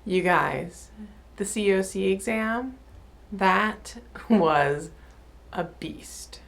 You guys, the COC exam, that was a beast.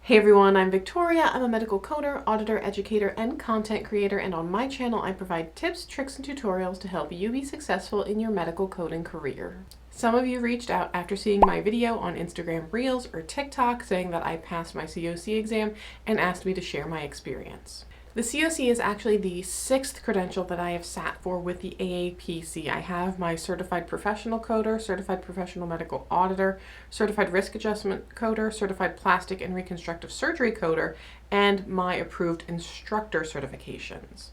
Hey everyone, I'm Victoria. I'm a medical coder, auditor, educator, and content creator, and on my channel I provide tips, tricks, and tutorials to help you be successful in your medical coding career. Some of you reached out after seeing my video on Instagram Reels or TikTok saying that I passed my COC exam and asked me to share my experience. The COC is actually the 6th credential that I have sat for with the AAPC. I have my Certified Professional Coder, Certified Professional Medical Auditor, Certified Risk Adjustment Coder, Certified Plastic and Reconstructive Surgery Coder, and my approved instructor certifications.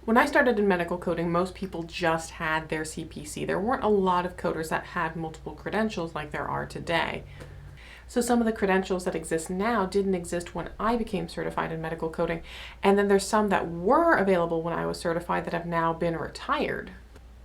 When I started in medical coding, most people just had their CPC. There weren't a lot of coders that had multiple credentials like there are today. So some of the credentials that exist now didn't exist when I became certified in medical coding. And then there's some that were available when I was certified that have now been retired.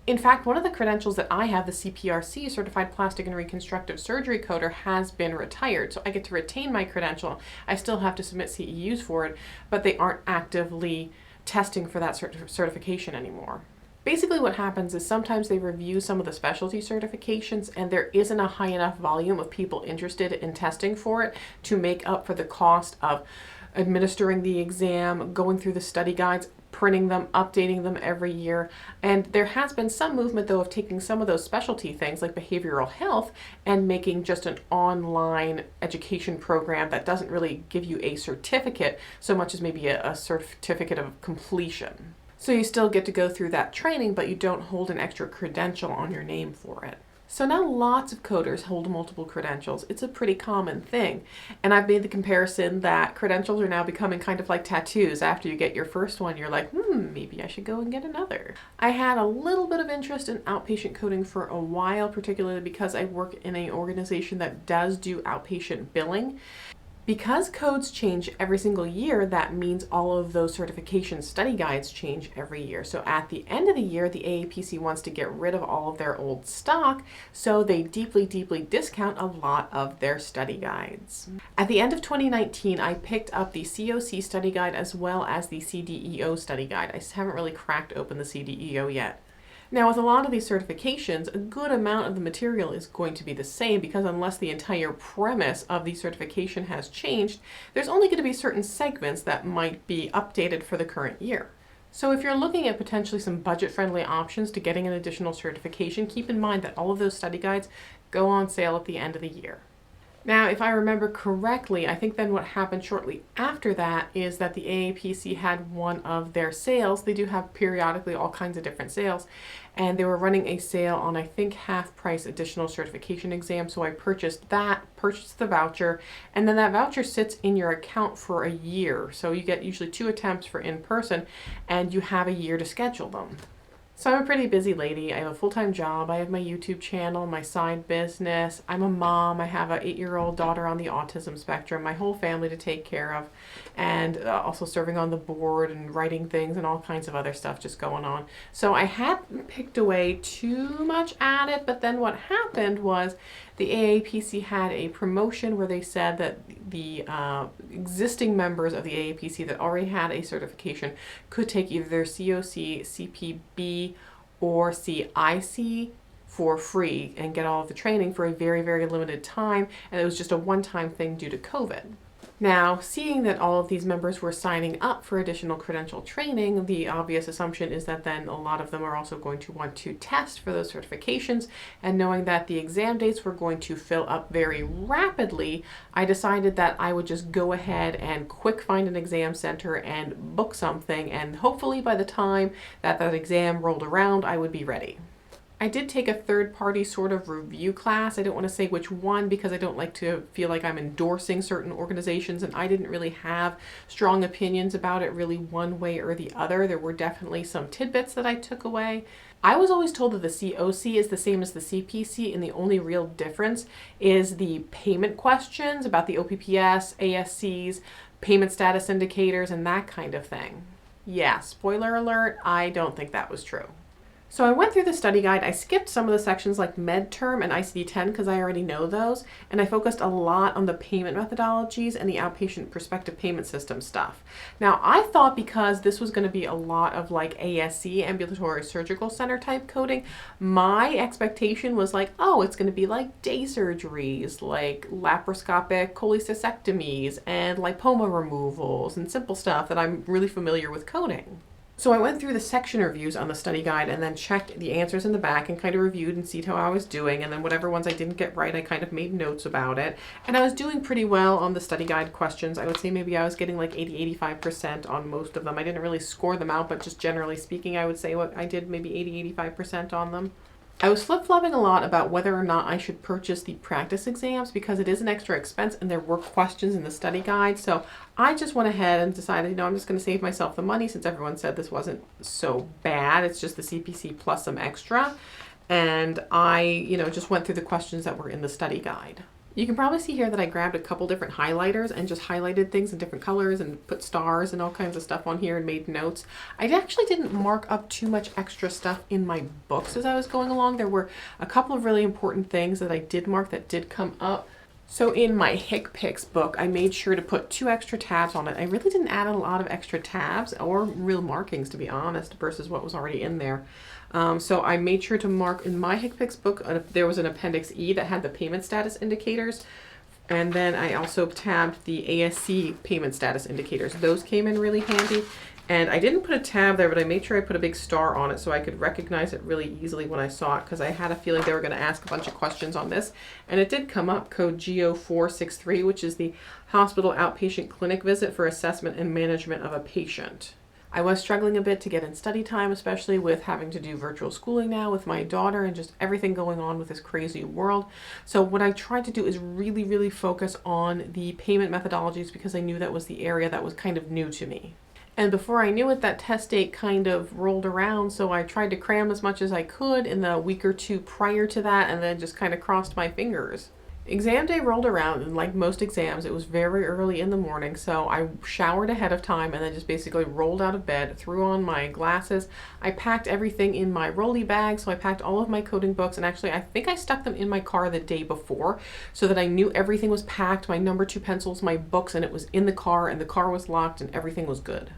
In fact, one of the credentials that I have, the CPRC, Certified Plastic and Reconstructive Surgery Coder, has been retired. So I get to retain my credential. I still have to submit CEUs for it, but they aren't actively testing for that certification anymore. Basically what happens is sometimes they review some of the specialty certifications and there isn't a high enough volume of people interested in testing for it to make up for the cost of administering the exam, going through the study guides, printing them, updating them every year. And there has been some movement though of taking some of those specialty things like behavioral health and making just an online education program that doesn't really give you a certificate so much as maybe a certificate of completion. So you still get to go through that training, but you don't hold an extra credential on your name for it. So now lots of coders hold multiple credentials. It's a pretty common thing. And I've made the comparison that credentials are now becoming kind of like tattoos. After you get your first one, you're like, maybe I should go and get another. I had a little bit of interest in outpatient coding for a while, particularly because I work in an organization that does do outpatient billing. Because codes change every single year, that means all of those certification study guides change every year. So at the end of the year, the AAPC wants to get rid of all of their old stock, so they deeply discount a lot of their study guides. At the end of 2019, I picked up the COC study guide as well as the CDEO study guide. I just haven't really cracked open the CDEO yet. Now, with a lot of these certifications, a good amount of the material is going to be the same because unless the entire premise of the certification has changed, there's only going to be certain segments that might be updated for the current year. So if you're looking at potentially some budget-friendly options to getting an additional certification, keep in mind that all of those study guides go on sale at the end of the year. Now, if I remember correctly, I think then what happened shortly after that is that the AAPC had one of their sales. They do have periodically all kinds of different sales, and they were running a sale on, I think, half-price additional certification exam. So I purchased that, purchased the voucher, and then that voucher sits in your account for a year. So you get usually 2 attempts for in-person, and you have a year to schedule them. So I'm a pretty busy lady. I have a full-time job. I have my YouTube channel, my side business. I'm a mom. I have an 8-year-old daughter on the autism spectrum, my whole family to take care of, and also serving on the board and writing things and all kinds of other stuff just going on. So I hadn't picked away too much at it, but then what happened was the AAPC had a promotion where they said that the existing members of the AAPC that already had a certification could take either their COC, CPB, or CIC for free and get all of the training for a very limited time, and it was just a one-time thing due to COVID. Now, seeing that all of these members were signing up for additional credential training, the obvious assumption is that then a lot of them are also going to want to test for those certifications, and knowing that the exam dates were going to fill up very rapidly, I decided that I would just go ahead and quick find an exam center and book something, and hopefully by the time that exam rolled around, I would be ready. I did take a third-party sort of review class. I don't want to say which one because I don't like to feel like I'm endorsing certain organizations, and I didn't really have strong opinions about it really one way or the other. There were definitely some tidbits that I took away. I was always told that the COC is the same as the CPC, and the only real difference is the payment questions about the OPPS, ASCs, payment status indicators, and that kind of thing. Yeah, spoiler alert, I don't think that was true. So I went through the study guide. I skipped some of the sections like MedTerm and ICD-10 because I already know those, and I focused a lot on the payment methodologies and the outpatient prospective payment system stuff. Now I thought because this was going to be a lot of like ASC, ambulatory surgical center type coding, my expectation was like, oh, it's going to be like day surgeries, like laparoscopic cholecystectomies and lipoma removals and simple stuff that I'm really familiar with coding. So I went through the section reviews on the study guide and then checked the answers in the back and kind of reviewed and see how I was doing. And then whatever ones I didn't get right, I kind of made notes about it. And I was doing pretty well on the study guide questions. I would say maybe I was getting like 80-85% on most of them. I didn't really score them out, but just generally speaking, I would say what I did maybe 80-85% on them. I was flip-flopping a lot about whether or not I should purchase the practice exams because it is an extra expense and there were questions in the study guide. So I just went ahead and decided, I'm just going to save myself the money since everyone said this wasn't so bad. It's just the CPC plus some extra. And I, just went through the questions that were in the study guide. You can probably see here that I grabbed a couple different highlighters and just highlighted things in different colors and put stars and all kinds of stuff on here and made notes. I actually didn't mark up too much extra stuff in my books as I was going along. There were a couple of really important things that I did mark that did come up. So in my HCPCS book, I made sure to put 2 extra tabs on it. I really didn't add a lot of extra tabs or real markings, to be honest, versus what was already in there. So I made sure to mark in my HCPCS book, there was an Appendix E that had the payment status indicators. And then I also tabbed the ASC payment status indicators. Those came in really handy. And I didn't put a tab there, but I made sure I put a big star on it so I could recognize it really easily when I saw it, because I had a feeling they were going to ask a bunch of questions on this. And it did come up, code GO463, which is the hospital outpatient clinic visit for assessment and management of a patient. I was struggling a bit to get in study time, especially with having to do virtual schooling now with my daughter and just everything going on with this crazy world. So what I tried to do is really, really focus on the payment methodologies because I knew that was the area that was kind of new to me. And before I knew it, that test date kind of rolled around, so I tried to cram as much as I could in the week or two prior to that and then just kind of crossed my fingers. Exam day rolled around, and like most exams, it was very early in the morning, so I showered ahead of time and then just basically rolled out of bed, threw on my glasses. I packed everything in my rolly bag, so I packed all of my coding books, and actually I think I stuck them in my car the day before so that I knew everything was packed, my number 2 pencils, my books, and it was in the car, and the car was locked, and everything was good.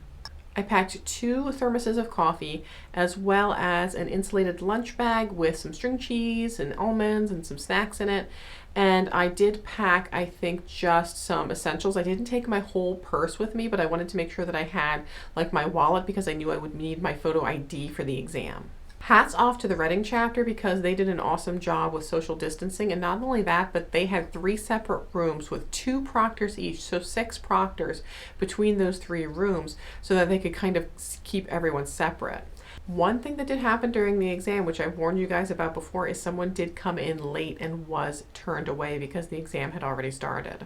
I packed 2 thermoses of coffee as well as an insulated lunch bag with some string cheese and almonds and some snacks in it. And I did pack, I think, just some essentials. I didn't take my whole purse with me, but I wanted to make sure that I had like my wallet because I knew I would need my photo ID for the exam. Hats off to the Reading chapter because they did an awesome job with social distancing, and not only that, but they had 3 separate rooms with 2 proctors each, so 6 proctors between those 3 rooms so that they could kind of keep everyone separate. One thing that did happen during the exam, which I warned you guys about before, is someone did come in late and was turned away because the exam had already started.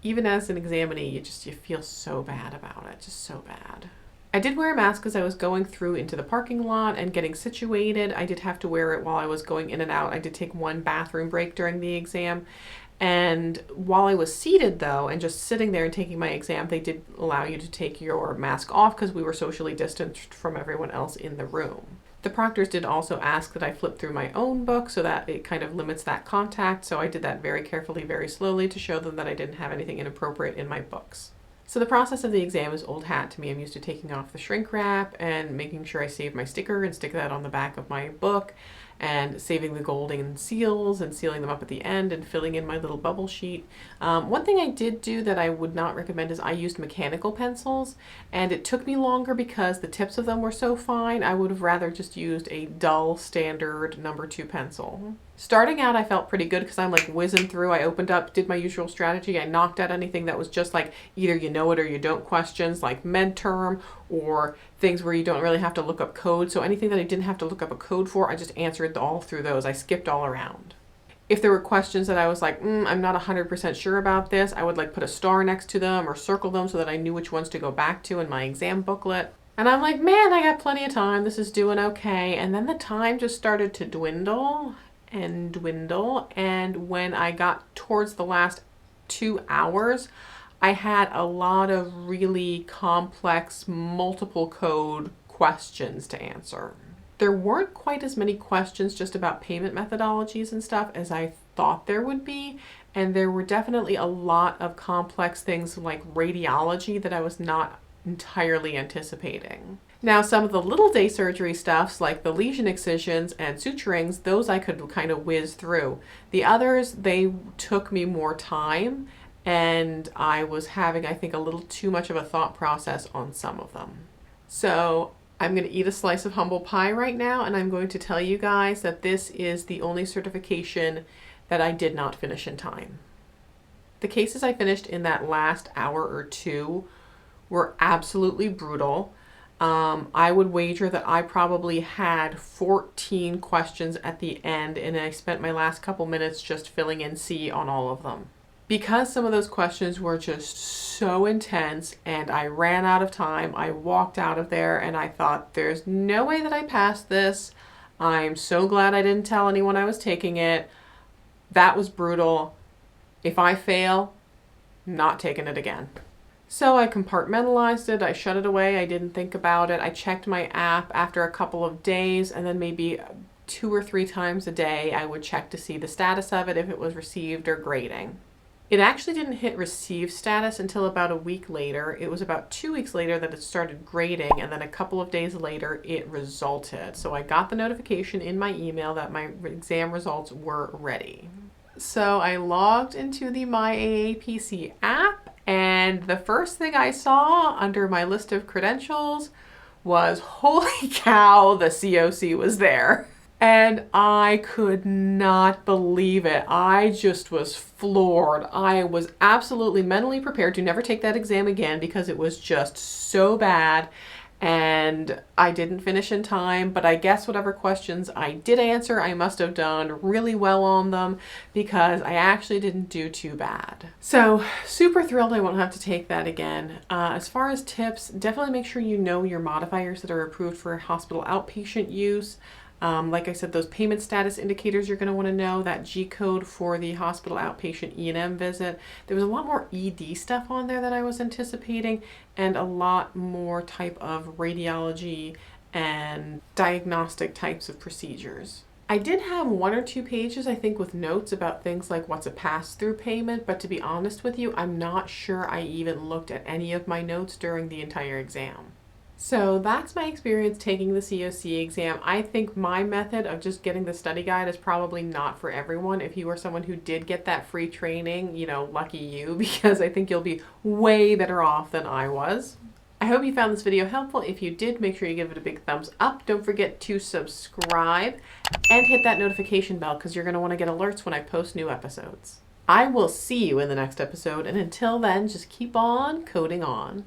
Even as an examinee, you feel so bad about it, just so bad. I did wear a mask as I was going through into the parking lot and getting situated. I did have to wear it while I was going in and out. I did take 1 bathroom break during the exam. And while I was seated though, and just sitting there and taking my exam, they did allow you to take your mask off because we were socially distanced from everyone else in the room. The proctors did also ask that I flip through my own book so that it kind of limits that contact. So I did that very carefully, very slowly to show them that I didn't have anything inappropriate in my books. So the process of the exam is old hat to me. I'm used to taking off the shrink wrap and making sure I save my sticker and stick that on the back of my book, and saving the golden seals and sealing them up at the end and filling in my little bubble sheet. One thing I did do that I would not recommend is I used mechanical pencils, and it took me longer because the tips of them were so fine. I would have rather just used a dull standard number 2 pencil. Starting out, I felt pretty good because I'm like whizzing through. I opened up, did my usual strategy. I knocked out anything that was just like either you know it or you don't questions, like MedTerm or things where you don't really have to look up code. So anything that I didn't have to look up a code for, I just answered all through those. I skipped all around. If there were questions that I was like, I'm not 100% sure about this, I would like put a star next to them or circle them so that I knew which ones to go back to in my exam booklet. And I'm like, man, I got plenty of time. This is doing okay. And then the time just started to dwindle and dwindle, and when I got towards the last 2 hours, I had a lot of really complex multiple code questions to answer. There weren't quite as many questions just about payment methodologies and stuff as I thought there would be. And there were definitely a lot of complex things like radiology that I was not entirely anticipating. Now, some of the little day surgery stuffs like the lesion excisions and suturings, those I could kind of whiz through. The others, they took me more time, and I was having, I think, a little too much of a thought process on some of them. So I'm going to eat a slice of humble pie right now, and I'm going to tell you guys that this is the only certification that I did not finish in time. The cases I finished in that last hour or two were absolutely brutal. I would wager that I probably had 14 questions at the end, and I spent my last couple minutes just filling in C on all of them. Because some of those questions were just so intense and I ran out of time, I walked out of there and I thought, there's no way that I passed this. I'm so glad I didn't tell anyone I was taking it. That was brutal. If I fail, not taking it again. So I compartmentalized it, I shut it away, I didn't think about it. I checked my app after a couple of days, and then maybe 2 or 3 times a day I would check to see the status of it, if it was received or grading. It actually didn't hit receive status until about a week later. It was about 2 weeks later that it started grading, and then a couple of days later it resulted. So I got the notification in my email that my exam results were ready. So I logged into the My AAPC app, and the first thing I saw under my list of credentials was, holy cow, the COC was there. And I could not believe it. I just was floored. I was absolutely mentally prepared to never take that exam again because it was just so bad. And I didn't finish in time, but I guess whatever questions I did answer, I must have done really well on them because I actually didn't do too bad. So super thrilled I won't have to take that again. As far as tips, definitely make sure you know your modifiers that are approved for hospital outpatient use. Like I said, those payment status indicators you're going to want to know, that G code for the hospital outpatient E&M visit. There was a lot more ED stuff on there than I was anticipating, and a lot more type of radiology and diagnostic types of procedures. I did have 1 or 2 pages, I think, with notes about things like what's a pass-through payment, but to be honest with you, I'm not sure I even looked at any of my notes during the entire exam. So that's my experience taking the COC exam. I think my method of just getting the study guide is probably not for everyone. If you are someone who did get that free training, you know, lucky you, because I think you'll be way better off than I was. I hope you found this video helpful. If you did, make sure you give it a big thumbs up. Don't forget to subscribe and hit that notification bell because you're going to want to get alerts when I post new episodes. I will see you in the next episode, and until then, just keep on coding on.